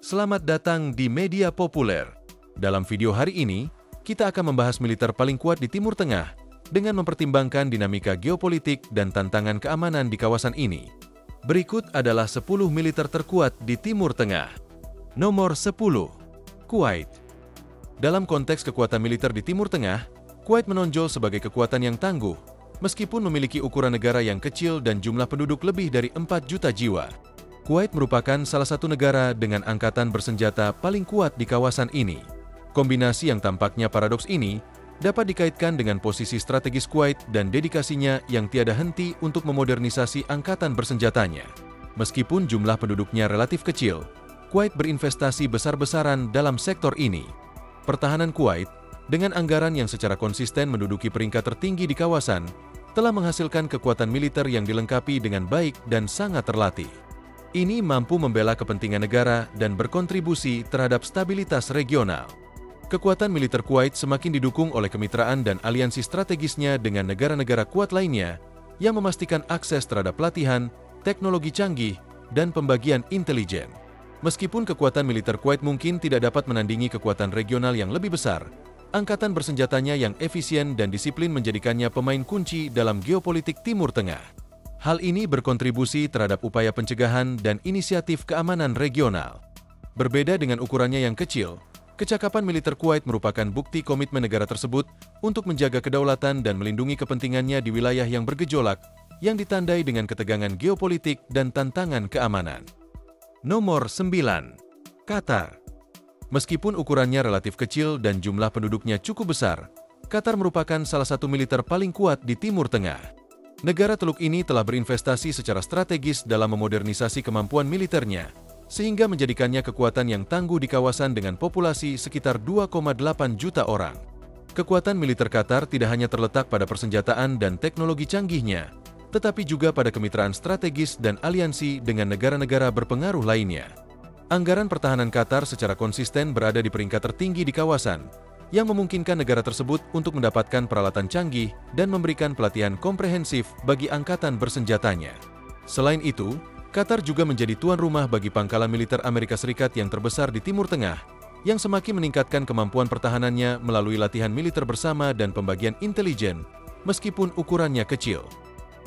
Selamat datang di Media Populer. Dalam video hari ini, kita akan membahas militer paling kuat di Timur Tengah dengan mempertimbangkan dinamika geopolitik dan tantangan keamanan di kawasan ini. Berikut adalah 10 militer terkuat di Timur Tengah. Nomor 10. Kuwait. Dalam konteks kekuatan militer di Timur Tengah, Kuwait menonjol sebagai kekuatan yang tangguh, meskipun memiliki ukuran negara yang kecil dan jumlah penduduk lebih dari 4 juta jiwa. Kuwait merupakan salah satu negara dengan angkatan bersenjata paling kuat di kawasan ini. Kombinasi yang tampaknya paradoks ini dapat dikaitkan dengan posisi strategis Kuwait dan dedikasinya yang tiada henti untuk memodernisasi angkatan bersenjatanya. Meskipun jumlah penduduknya relatif kecil, Kuwait berinvestasi besar-besaran dalam sektor ini. Pertahanan Kuwait, dengan anggaran yang secara konsisten menduduki peringkat tertinggi di kawasan, telah menghasilkan kekuatan militer yang dilengkapi dengan baik dan sangat terlatih. Ini mampu membela kepentingan negara dan berkontribusi terhadap stabilitas regional. Kekuatan militer Kuwait semakin didukung oleh kemitraan dan aliansi strategisnya dengan negara-negara kuat lainnya yang memastikan akses terhadap pelatihan, teknologi canggih, dan pembagian intelijen. Meskipun kekuatan militer Kuwait mungkin tidak dapat menandingi kekuatan regional yang lebih besar, angkatan bersenjatanya yang efisien dan disiplin menjadikannya pemain kunci dalam geopolitik Timur Tengah. Hal ini berkontribusi terhadap upaya pencegahan dan inisiatif keamanan regional. Berbeda dengan ukurannya yang kecil, kecakapan militer Kuwait merupakan bukti komitmen negara tersebut untuk menjaga kedaulatan dan melindungi kepentingannya di wilayah yang bergejolak, yang ditandai dengan ketegangan geopolitik dan tantangan keamanan. Nomor 9. Qatar. Meskipun ukurannya relatif kecil dan jumlah penduduknya cukup besar, Qatar merupakan salah satu militer paling kuat di Timur Tengah. Negara Teluk ini telah berinvestasi secara strategis dalam memodernisasi kemampuan militernya, sehingga menjadikannya kekuatan yang tangguh di kawasan dengan populasi sekitar 2,8 juta orang. Kekuatan militer Qatar tidak hanya terletak pada persenjataan dan teknologi canggihnya, tetapi juga pada kemitraan strategis dan aliansi dengan negara-negara berpengaruh lainnya. Anggaran pertahanan Qatar secara konsisten berada di peringkat tertinggi di kawasan, yang memungkinkan negara tersebut untuk mendapatkan peralatan canggih dan memberikan pelatihan komprehensif bagi angkatan bersenjatanya. Selain itu, Qatar juga menjadi tuan rumah bagi pangkalan militer Amerika Serikat yang terbesar di Timur Tengah, yang semakin meningkatkan kemampuan pertahanannya melalui latihan militer bersama dan pembagian intelijen, meskipun ukurannya kecil.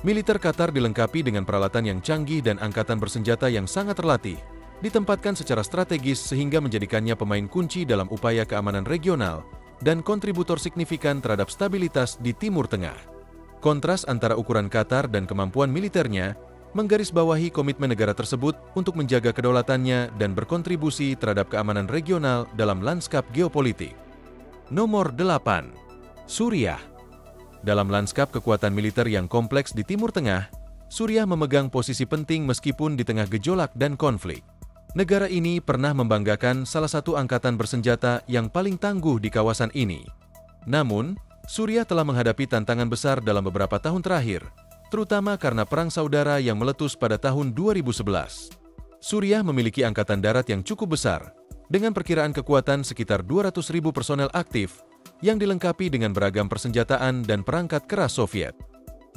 Militer Qatar dilengkapi dengan peralatan yang canggih dan angkatan bersenjata yang sangat terlatih, ditempatkan secara strategis sehingga menjadikannya pemain kunci dalam upaya keamanan regional dan kontributor signifikan terhadap stabilitas di Timur Tengah. Kontras antara ukuran Qatar dan kemampuan militernya menggarisbawahi komitmen negara tersebut untuk menjaga kedaulatannya dan berkontribusi terhadap keamanan regional dalam lanskap geopolitik. Nomor 8. Suriah. Dalam lanskap kekuatan militer yang kompleks di Timur Tengah, Suriah memegang posisi penting meskipun di tengah gejolak dan konflik. Negara ini pernah membanggakan salah satu angkatan bersenjata yang paling tangguh di kawasan ini. Namun, Suriah telah menghadapi tantangan besar dalam beberapa tahun terakhir, terutama karena perang saudara yang meletus pada tahun 2011. Suriah memiliki angkatan darat yang cukup besar, dengan perkiraan kekuatan sekitar 200.000 personel aktif, yang dilengkapi dengan beragam persenjataan dan perangkat keras Soviet.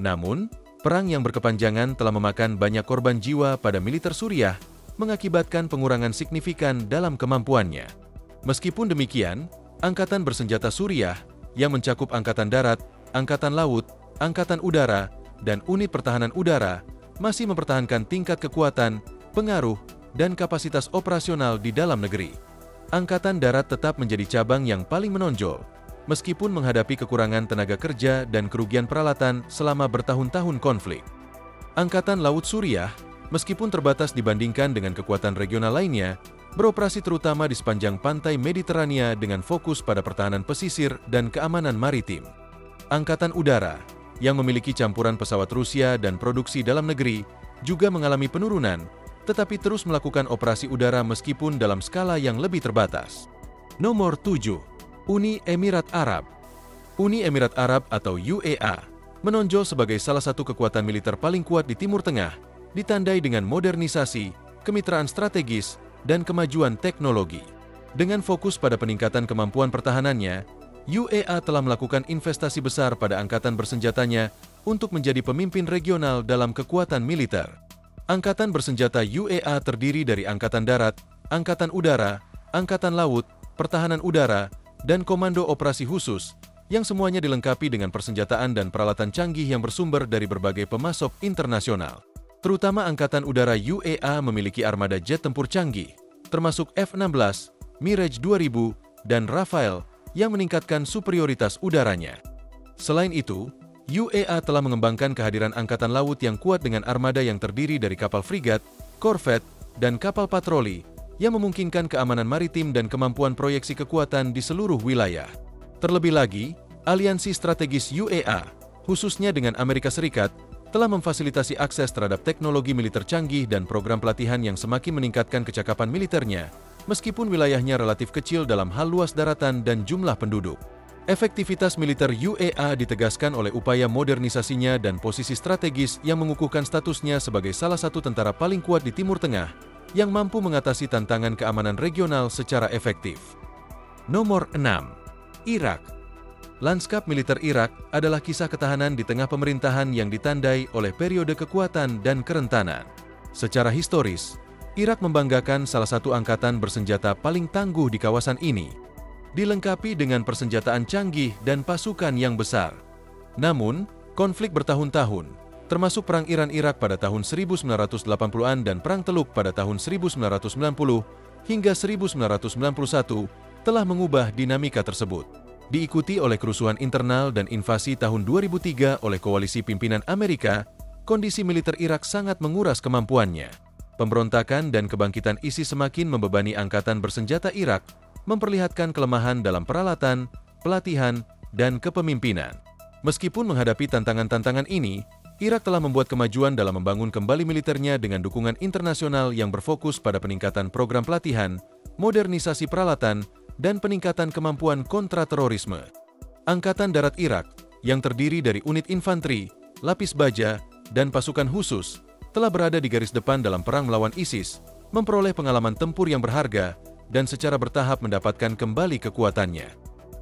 Namun, perang yang berkepanjangan telah memakan banyak korban jiwa pada militer Suriah, mengakibatkan pengurangan signifikan dalam kemampuannya. Meskipun demikian, angkatan bersenjata Suriah yang mencakup angkatan darat, angkatan laut, angkatan udara, dan unit pertahanan udara masih mempertahankan tingkat kekuatan, pengaruh, dan kapasitas operasional di dalam negeri. Angkatan darat tetap menjadi cabang yang paling menonjol, meskipun menghadapi kekurangan tenaga kerja dan kerugian peralatan selama bertahun-tahun konflik. Angkatan laut Suriah, meskipun terbatas dibandingkan dengan kekuatan regional lainnya, beroperasi terutama di sepanjang pantai Mediterania dengan fokus pada pertahanan pesisir dan keamanan maritim. Angkatan udara, yang memiliki campuran pesawat Rusia dan produksi dalam negeri, juga mengalami penurunan, tetapi terus melakukan operasi udara meskipun dalam skala yang lebih terbatas. Nomor 7. Uni Emirat Arab. Uni Emirat Arab atau UEA menonjol sebagai salah satu kekuatan militer paling kuat di Timur Tengah, ditandai dengan modernisasi, kemitraan strategis, dan kemajuan teknologi. Dengan fokus pada peningkatan kemampuan pertahanannya, UEA telah melakukan investasi besar pada angkatan bersenjatanya untuk menjadi pemimpin regional dalam kekuatan militer. Angkatan bersenjata UEA terdiri dari angkatan darat, Angkatan Udara, Angkatan Laut, Pertahanan Udara, dan Komando Operasi Khusus, yang semuanya dilengkapi dengan persenjataan dan peralatan canggih yang bersumber dari berbagai pemasok internasional. Terutama Angkatan Udara UEA memiliki armada jet tempur canggih, termasuk F-16, Mirage 2000, dan Rafale, yang meningkatkan superioritas udaranya. Selain itu, UEA telah mengembangkan kehadiran Angkatan Laut yang kuat dengan armada yang terdiri dari kapal frigat, korvet, dan kapal patroli, yang memungkinkan keamanan maritim dan kemampuan proyeksi kekuatan di seluruh wilayah. Terlebih lagi, aliansi strategis UEA, khususnya dengan Amerika Serikat, telah memfasilitasi akses terhadap teknologi militer canggih dan program pelatihan yang semakin meningkatkan kecakapan militernya, meskipun wilayahnya relatif kecil dalam hal luas daratan dan jumlah penduduk. Efektivitas militer UEA ditegaskan oleh upaya modernisasinya dan posisi strategis yang mengukuhkan statusnya sebagai salah satu tentara paling kuat di Timur Tengah, yang mampu mengatasi tantangan keamanan regional secara efektif. Nomor 6. Irak. Lanskap militer Irak adalah kisah ketahanan di tengah pemerintahan yang ditandai oleh periode kekuatan dan kerentanan. Secara historis, Irak membanggakan salah satu angkatan bersenjata paling tangguh di kawasan ini, dilengkapi dengan persenjataan canggih dan pasukan yang besar. Namun, konflik bertahun-tahun, termasuk Perang Iran-Irak pada tahun 1980-an dan Perang Teluk pada tahun 1990 hingga 1991, telah mengubah dinamika tersebut. Diikuti oleh kerusuhan internal dan invasi tahun 2003 oleh koalisi pimpinan Amerika, kondisi militer Irak sangat menguras kemampuannya. Pemberontakan dan kebangkitan ISIS semakin membebani angkatan bersenjata Irak, memperlihatkan kelemahan dalam peralatan, pelatihan, dan kepemimpinan. Meskipun menghadapi tantangan-tantangan ini, Irak telah membuat kemajuan dalam membangun kembali militernya dengan dukungan internasional yang berfokus pada peningkatan program pelatihan, modernisasi peralatan, dan peningkatan kemampuan kontraterorisme. Angkatan Darat Irak, yang terdiri dari unit infanteri, lapis baja, dan pasukan khusus, telah berada di garis depan dalam perang melawan ISIS, memperoleh pengalaman tempur yang berharga, dan secara bertahap mendapatkan kembali kekuatannya.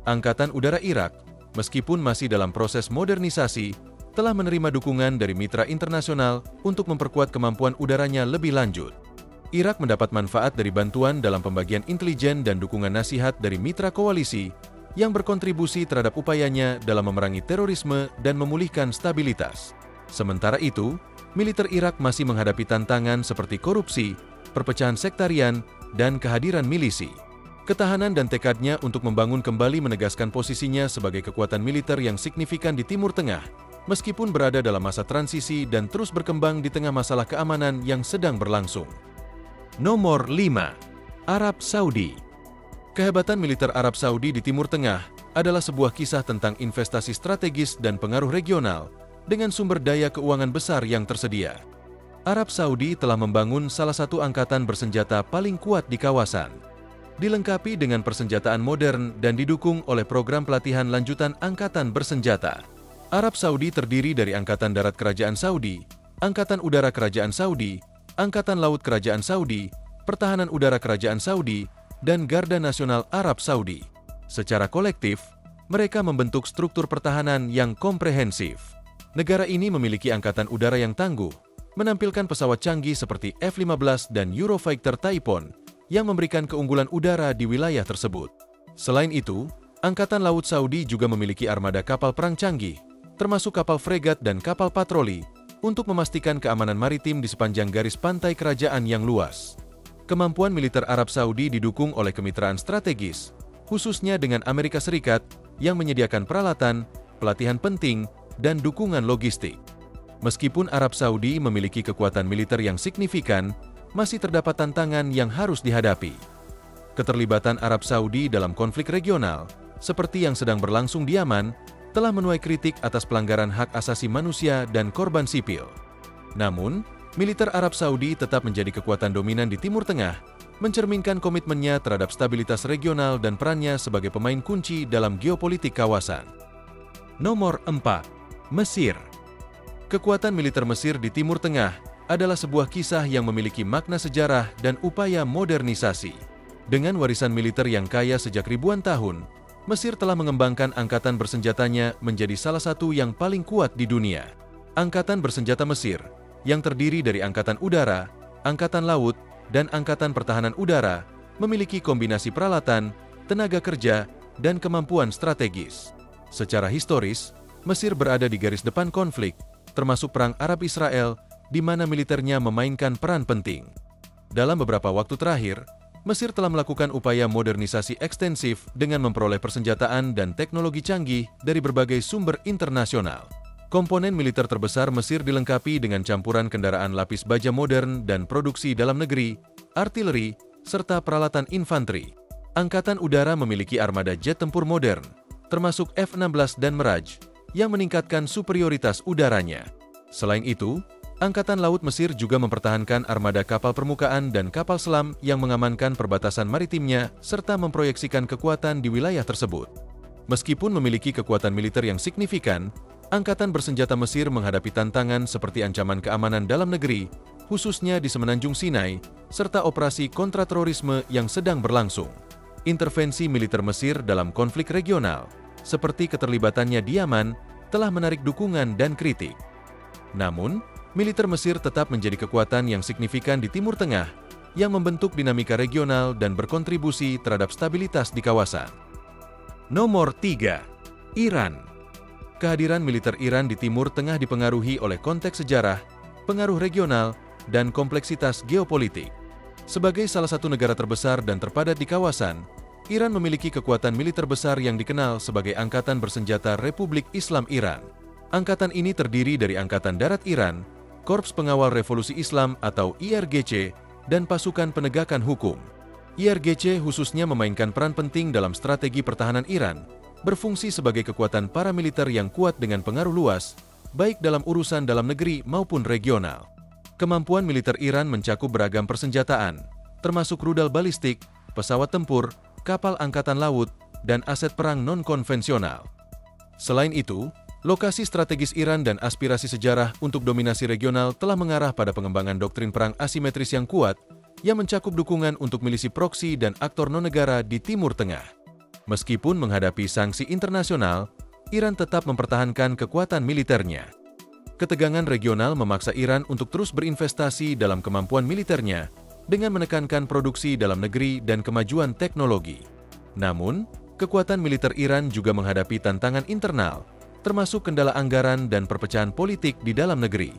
Angkatan Udara Irak, meskipun masih dalam proses modernisasi, telah menerima dukungan dari mitra internasional untuk memperkuat kemampuan udaranya lebih lanjut. Irak mendapat manfaat dari bantuan dalam pembagian intelijen dan dukungan nasihat dari mitra koalisi yang berkontribusi terhadap upayanya dalam memerangi terorisme dan memulihkan stabilitas. Sementara itu, militer Irak masih menghadapi tantangan seperti korupsi, perpecahan sektarian, dan kehadiran milisi. Ketahanan dan tekadnya untuk membangun kembali menegaskan posisinya sebagai kekuatan militer yang signifikan di Timur Tengah, meskipun berada dalam masa transisi dan terus berkembang di tengah masalah keamanan yang sedang berlangsung. Nomor 5. Arab Saudi. Kehebatan militer Arab Saudi di Timur Tengah adalah sebuah kisah tentang investasi strategis dan pengaruh regional dengan sumber daya keuangan besar yang tersedia. Arab Saudi telah membangun salah satu angkatan bersenjata paling kuat di kawasan. Dilengkapi dengan persenjataan modern dan didukung oleh program pelatihan lanjutan angkatan bersenjata. Arab Saudi terdiri dari Angkatan Darat Kerajaan Saudi, Angkatan Udara Kerajaan Saudi, Angkatan Laut Kerajaan Saudi, Pertahanan Udara Kerajaan Saudi, dan Garda Nasional Arab Saudi. Secara kolektif, mereka membentuk struktur pertahanan yang komprehensif. Negara ini memiliki angkatan udara yang tangguh, menampilkan pesawat canggih seperti F-15 dan Eurofighter Typhoon yang memberikan keunggulan udara di wilayah tersebut. Selain itu, Angkatan Laut Saudi juga memiliki armada kapal perang canggih, termasuk kapal fregat dan kapal patroli, untuk memastikan keamanan maritim di sepanjang garis pantai kerajaan yang luas. Kemampuan militer Arab Saudi didukung oleh kemitraan strategis, khususnya dengan Amerika Serikat yang menyediakan peralatan, pelatihan penting, dan dukungan logistik. Meskipun Arab Saudi memiliki kekuatan militer yang signifikan, masih terdapat tantangan yang harus dihadapi. Keterlibatan Arab Saudi dalam konflik regional, seperti yang sedang berlangsung di Yaman, telah menuai kritik atas pelanggaran hak asasi manusia dan korban sipil. Namun, militer Arab Saudi tetap menjadi kekuatan dominan di Timur Tengah, mencerminkan komitmennya terhadap stabilitas regional dan perannya sebagai pemain kunci dalam geopolitik kawasan. Nomor 4. Mesir. Kekuatan militer Mesir di Timur Tengah adalah sebuah kisah yang memiliki makna sejarah dan upaya modernisasi. Dengan warisan militer yang kaya sejak ribuan tahun, Mesir telah mengembangkan angkatan bersenjatanya menjadi salah satu yang paling kuat di dunia. Angkatan bersenjata Mesir, yang terdiri dari Angkatan Udara, Angkatan Laut, dan Angkatan Pertahanan Udara memiliki kombinasi peralatan, tenaga kerja, dan kemampuan strategis. Secara historis, Mesir berada di garis depan konflik, termasuk Perang Arab-Israel, di mana militernya memainkan peran penting. Dalam beberapa waktu terakhir, Mesir telah melakukan upaya modernisasi ekstensif dengan memperoleh persenjataan dan teknologi canggih dari berbagai sumber internasional. Komponen militer terbesar Mesir dilengkapi dengan campuran kendaraan lapis baja modern dan produksi dalam negeri, artileri, serta peralatan infanteri. Angkatan Udara memiliki armada jet tempur modern, termasuk F-16 dan Mirage, yang meningkatkan superioritas udaranya. Selain itu, Angkatan Laut Mesir juga mempertahankan armada kapal permukaan dan kapal selam yang mengamankan perbatasan maritimnya serta memproyeksikan kekuatan di wilayah tersebut. Meskipun memiliki kekuatan militer yang signifikan, Angkatan Bersenjata Mesir menghadapi tantangan seperti ancaman keamanan dalam negeri, khususnya di Semenanjung Sinai, serta operasi kontraterorisme yang sedang berlangsung. Intervensi militer Mesir dalam konflik regional, seperti keterlibatannya di Yaman, telah menarik dukungan dan kritik. Namun, militer Mesir tetap menjadi kekuatan yang signifikan di Timur Tengah, yang membentuk dinamika regional dan berkontribusi terhadap stabilitas di kawasan. Nomor 3. Iran. Kehadiran militer Iran di Timur Tengah dipengaruhi oleh konteks sejarah, pengaruh regional, dan kompleksitas geopolitik. Sebagai salah satu negara terbesar dan terpadat di kawasan, Iran memiliki kekuatan militer besar yang dikenal sebagai Angkatan Bersenjata Republik Islam Iran. Angkatan ini terdiri dari Angkatan Darat Iran, Korps Pengawal Revolusi Islam atau IRGC, dan pasukan penegakan hukum. IRGC khususnya memainkan peran penting dalam strategi pertahanan Iran, berfungsi sebagai kekuatan paramiliter yang kuat dengan pengaruh luas, baik dalam urusan dalam negeri maupun regional. Kemampuan militer Iran mencakup beragam persenjataan, termasuk rudal balistik, pesawat tempur, kapal angkatan laut, dan aset perang non-konvensional. Selain itu, lokasi strategis Iran dan aspirasi sejarah untuk dominasi regional telah mengarah pada pengembangan doktrin perang asimetris yang kuat, yang mencakup dukungan untuk milisi proksi dan aktor non-negara di Timur Tengah. Meskipun menghadapi sanksi internasional, Iran tetap mempertahankan kekuatan militernya. Ketegangan regional memaksa Iran untuk terus berinvestasi dalam kemampuan militernya, dengan menekankan produksi dalam negeri dan kemajuan teknologi. Namun, kekuatan militer Iran juga menghadapi tantangan internal, termasuk kendala anggaran dan perpecahan politik di dalam negeri.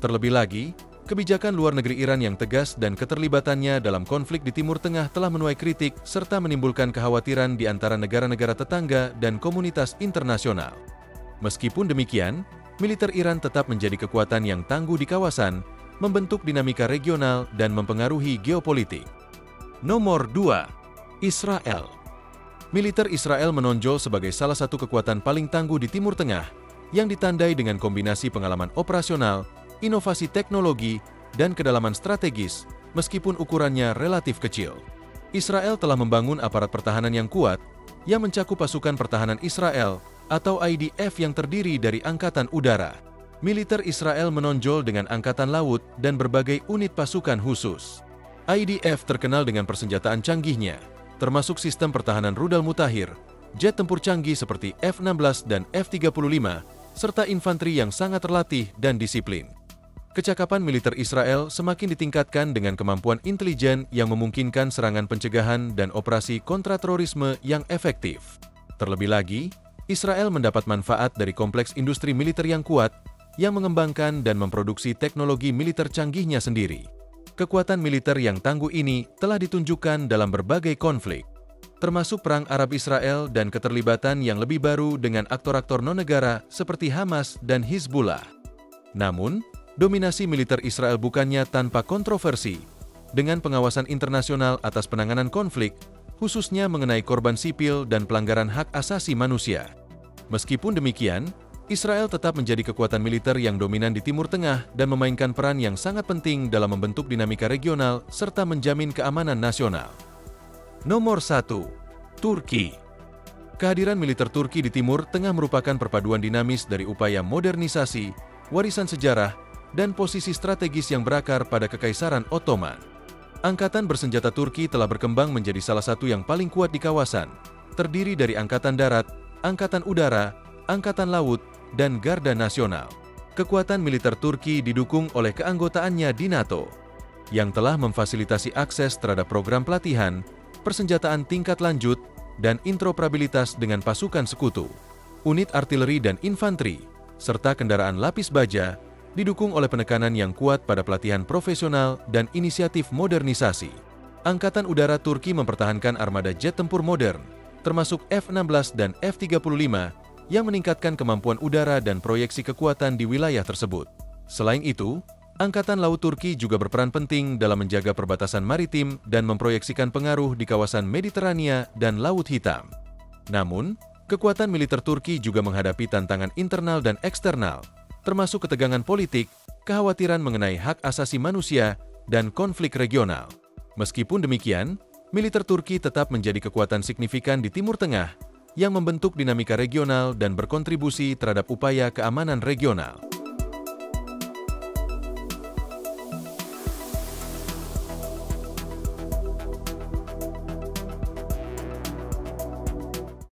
Terlebih lagi, kebijakan luar negeri Iran yang tegas dan keterlibatannya dalam konflik di Timur Tengah telah menuai kritik serta menimbulkan kekhawatiran di antara negara-negara tetangga dan komunitas internasional. Meskipun demikian, militer Iran tetap menjadi kekuatan yang tangguh di kawasan, membentuk dinamika regional dan mempengaruhi geopolitik. Nomor 2. Israel. Militer Israel menonjol sebagai salah satu kekuatan paling tangguh di Timur Tengah, yang ditandai dengan kombinasi pengalaman operasional, inovasi teknologi, dan kedalaman strategis, meskipun ukurannya relatif kecil. Israel telah membangun aparat pertahanan yang kuat, yang mencakup pasukan pertahanan Israel, atau IDF yang terdiri dari Angkatan Udara. Militer Israel menonjol dengan Angkatan Laut dan berbagai unit pasukan khusus. IDF terkenal dengan persenjataan canggihnya, termasuk sistem pertahanan rudal mutakhir, jet tempur canggih seperti F-16 dan F-35, serta infanteri yang sangat terlatih dan disiplin. Kecakapan militer Israel semakin ditingkatkan dengan kemampuan intelijen yang memungkinkan serangan pencegahan dan operasi kontraterorisme yang efektif. Terlebih lagi, Israel mendapat manfaat dari kompleks industri militer yang kuat, yang mengembangkan dan memproduksi teknologi militer canggihnya sendiri. Kekuatan militer yang tangguh ini telah ditunjukkan dalam berbagai konflik, termasuk Perang Arab-Israel dan keterlibatan yang lebih baru dengan aktor-aktor non-negara seperti Hamas dan Hizbullah. Namun, dominasi militer Israel bukannya tanpa kontroversi, dengan pengawasan internasional atas penanganan konflik, khususnya mengenai korban sipil dan pelanggaran hak asasi manusia. Meskipun demikian, Israel tetap menjadi kekuatan militer yang dominan di Timur Tengah dan memainkan peran yang sangat penting dalam membentuk dinamika regional serta menjamin keamanan nasional. Nomor 1. Turki. Kehadiran militer Turki di Timur Tengah merupakan perpaduan dinamis dari upaya modernisasi, warisan sejarah, dan posisi strategis yang berakar pada Kekaisaran Ottoman. Angkatan bersenjata Turki telah berkembang menjadi salah satu yang paling kuat di kawasan, terdiri dari Angkatan Darat, Angkatan Udara, Angkatan Laut, dan Garda Nasional. Kekuatan militer Turki didukung oleh keanggotaannya di NATO. yang telah memfasilitasi akses terhadap program pelatihan, persenjataan tingkat lanjut, dan interoperabilitas dengan pasukan sekutu, unit artileri dan infanteri, serta kendaraan lapis baja, didukung oleh penekanan yang kuat pada pelatihan profesional dan inisiatif modernisasi. Angkatan Udara Turki mempertahankan armada jet tempur modern, termasuk F-16 dan F-35, yang meningkatkan kemampuan udara dan proyeksi kekuatan di wilayah tersebut. Selain itu, Angkatan Laut Turki juga berperan penting dalam menjaga perbatasan maritim dan memproyeksikan pengaruh di kawasan Mediterania dan Laut Hitam. Namun, kekuatan militer Turki juga menghadapi tantangan internal dan eksternal, termasuk ketegangan politik, kekhawatiran mengenai hak asasi manusia, dan konflik regional. Meskipun demikian, militer Turki tetap menjadi kekuatan signifikan di Timur Tengah yang membentuk dinamika regional dan berkontribusi terhadap upaya keamanan regional.